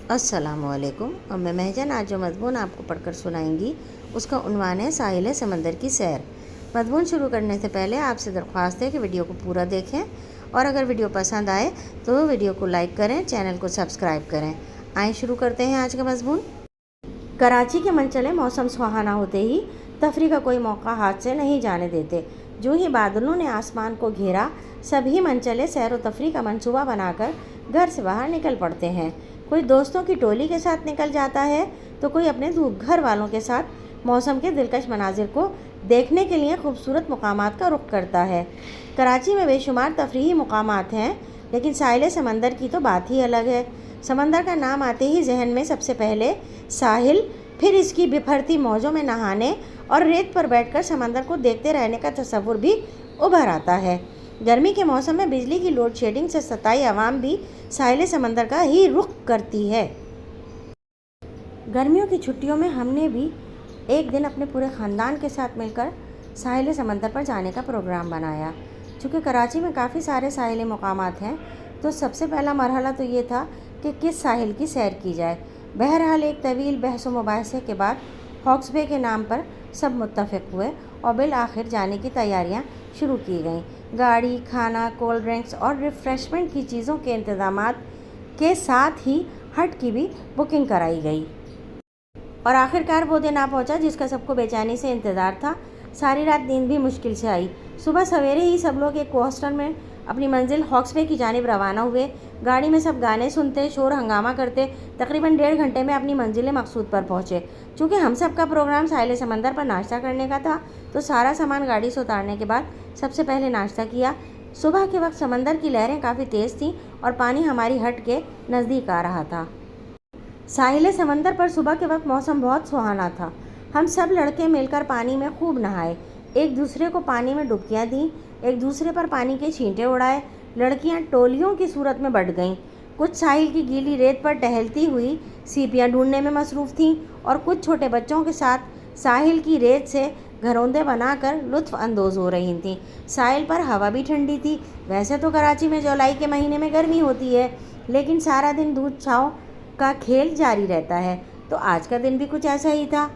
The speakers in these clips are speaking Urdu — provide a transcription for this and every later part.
السلام علیکم اور میں مہجن آج جو مضمون آپ کو پڑھ کر سنائیں گی اس کا عنوان ہے ساحل سمندر کی سیر۔ مضمون شروع کرنے سے پہلے آپ سے درخواست ہے کہ ویڈیو کو پورا دیکھیں اور اگر ویڈیو پسند آئے تو ویڈیو کو لائک کریں، چینل کو سبسکرائب کریں۔ آئیں شروع کرتے ہیں آج کا مضمون۔ کراچی کے منچلے موسم سہانا ہوتے ہی تفریح کا کوئی موقع ہاتھ سے نہیں جانے دیتے۔ جو ہی بادلوں نے آسمان کو گھیرا سبھی منچلے سیر و تفریح کا منصوبہ بنا کر گھر سے باہر نکل پڑتے ہیں۔ کوئی دوستوں کی ٹولی کے ساتھ نکل جاتا ہے تو کوئی اپنے گھر والوں کے ساتھ موسم کے دلکش مناظر کو دیکھنے کے لیے خوبصورت مقامات کا رخ کرتا ہے۔ کراچی میں بے شمار تفریحی مقامات ہیں لیکن ساحل سمندر کی تو بات ہی الگ ہے۔ سمندر کا نام آتے ہی ذہن میں سب سے پہلے ساحل، پھر اس کی بکھرتی موجوں میں نہانے اور ریت پر بیٹھ کر سمندر کو دیکھتے رہنے کا تصور بھی ابھر آتا ہے۔ گرمی کے موسم میں بجلی کی لوڈ شیڈنگ سے ستائی عوام بھی ساحل سمندر کا ہی رخ کرتی ہے۔ گرمیوں کی چھٹیوں میں ہم نے بھی ایک دن اپنے پورے خاندان کے ساتھ مل کر ساحل سمندر پر جانے کا پروگرام بنایا۔ چونکہ کراچی میں کافی سارے ساحلی مقامات ہیں تو سب سے پہلا مرحلہ تو یہ تھا کہ کس ساحل کی سیر کی جائے۔ بہرحال ایک طویل بحث و مباحثے کے بعد ہاکس بے کے نام پر سب متفق ہوئے اور بالآخر جانے کی تیاریاں شروع کی گئیں۔ گاڑی، کھانا، کولڈ ڈرنکس اور ریفریشمنٹ کی چیزوں کے انتظامات کے ساتھ ہی ہٹ کی بھی بکنگ کرائی گئی۔ اور آخرکار وہ دن آ پہنچا جس کا سب کو بے چینی سے انتظار تھا۔ ساری رات نیند بھی مشکل سے آئی۔ صبح سویرے ہی سب لوگ ایک کوسٹر میں اپنی منزل ہاکس بے کی جانب روانہ ہوئے۔ گاڑی میں سب گانے سنتے، شور ہنگامہ کرتے تقریباً 1.5 گھنٹے میں اپنی منزل مقصود پر پہنچے۔ چونکہ ہم سب کا پروگرام ساحل سمندر پر ناشتہ کرنے کا تھا تو سارا سامان گاڑی سے اتارنے کے بعد سب سے پہلے ناشتہ کیا۔ صبح کے وقت سمندر کی لہریں کافی تیز تھیں اور پانی ہماری ہٹ کے نزدیک آ رہا تھا۔ ساحل سمندر پر صبح کے وقت موسم بہت سہانا تھا۔ ہم سب لڑکے مل کر پانی میں خوب نہائے، ایک دوسرے کو پانی میں ڈبکیاں دیں، ایک دوسرے پر پانی کے چھینٹے اڑائے۔ لڑکیاں ٹولیوں کی صورت میں بٹ گئیں، کچھ ساحل کی گیلی ریت پر ٹہلتی ہوئی سیپیاں ڈھونڈنے میں مصروف تھیں اور کچھ چھوٹے بچوں کے ساتھ ساحل کی ریت سے گھروندے بنا کر لطف اندوز ہو رہی تھیں۔ ساحل پر ہوا بھی ٹھنڈی تھی۔ ویسے تو کراچی میں جولائی کے مہینے میں گرمی ہوتی ہے لیکن سارا دن دھوپ چھاؤں کا کھیل جاری رہتا ہے، تو آج کا دن بھی کچھ ایسا ہی تھا۔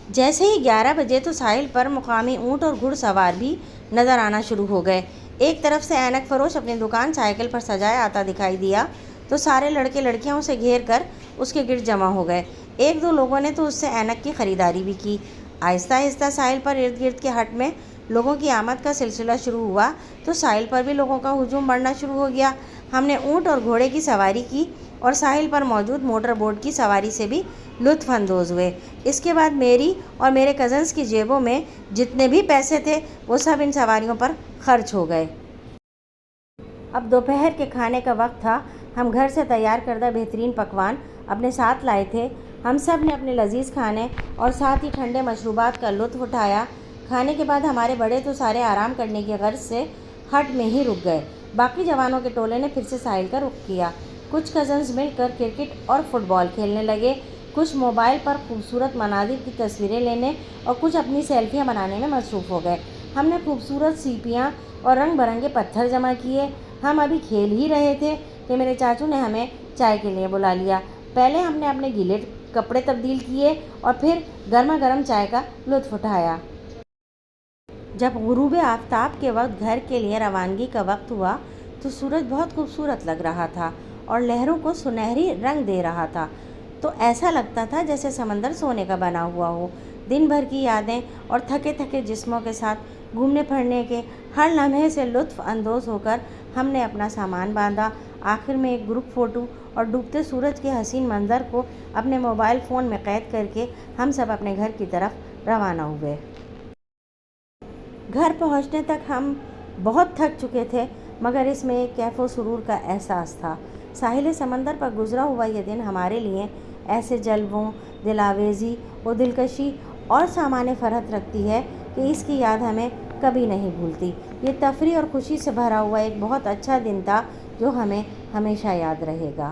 جیسے ہی 11 بجے تو ساحل پر مقامی اونٹ اور گھڑ سوار بھی نظر آنا شروع ہو گئے۔ ایک طرف سے اینک فروش اپنی دکان سائیکل پر سجائے آتا دکھائی دیا تو سارے لڑکے لڑکیاں اسے گھیر کر اس کے گرد جمع ہو گئے۔ ایک دو لوگوں نے تو اس سے اینک کی خریداری بھی کی۔ آہستہ آہستہ ساحل پر ارد گرد کے ہٹ میں لوگوں کی آمد کا سلسلہ شروع ہوا تو ساحل پر بھی لوگوں کا ہجوم بڑھنا شروع ہو گیا۔ ہم نے اونٹ اور گھوڑے کی سواری کی اور ساحل پر موجود موٹر بوٹ کی سواری سے بھی لطف اندوز ہوئے۔ اس کے بعد میری اور میرے کزنز کی جیبوں میں جتنے بھی پیسے تھے وہ سب ان سواریوں پر خرچ ہو گئے۔ اب دوپہر کے کھانے کا وقت تھا۔ ہم گھر سے تیار کردہ بہترین پکوان اپنے ساتھ لائے تھے۔ ہم سب نے اپنے لذیذ کھانے اور ساتھ ہی ٹھنڈے مشروبات کا لطف اٹھایا۔ کھانے کے بعد ہمارے بڑے تو سارے آرام کرنے کی غرض سے ہٹ میں ہی رک گئے۔ باقی جوانوں کے ٹولے نے پھر سے ساحل کا رخ کیا۔ کچھ کزنز مل کر کرکٹ اور فٹ بال کھیلنے لگے، کچھ موبائل پر خوبصورت مناظر کی تصویریں لینے اور کچھ اپنی سیلفیاں بنانے میں مصروف ہو گئے۔ ہم نے خوبصورت سیپیاں اور رنگ برنگے پتھر جمع کیے۔ ہم ابھی کھیل ہی رہے تھے کہ میرے چاچو نے ہمیں چائے کے لیے بلا لیا۔ پہلے ہم نے اپنے گیلے کپڑے تبدیل کیے اور پھر گرما گرم چائے کا لطف اٹھایا۔ جب غروب آفتاب کے وقت گھر کے لیے روانگی کا وقت ہوا تو سورج بہت خوبصورت لگ رہا تھا اور لہروں کو سنہری رنگ دے رہا تھا، تو ایسا لگتا تھا جیسے سمندر سونے کا بنا ہوا ہو۔ دن بھر کی یادیں اور تھکے تھکے جسموں کے ساتھ گھومنے پھرنے کے ہر لمحے سے لطف اندوز ہو کر ہم نے اپنا سامان باندھا۔ آخر میں ایک گروپ فوٹو اور ڈوبتے سورج کے حسین منظر کو اپنے موبائل فون میں قید کر کے ہم سب اپنے گھر کی طرف روانہ ہوئے۔ گھر پہنچنے تک ہم بہت تھک چکے تھے مگر اس میں ایک کیف و سرور کا احساس تھا۔ ساحل سمندر پر گزرا ہوا یہ دن ہمارے لیے ایسے جلووں، دلاویزی و دلکشی اور سامان فرحت رکھتی ہے کہ اس کی یاد ہمیں کبھی نہیں بھولتی۔ یہ تفریح اور خوشی سے بھرا ہوا ایک بہت اچھا دن تھا جو ہمیں ہمیشہ یاد رہے گا۔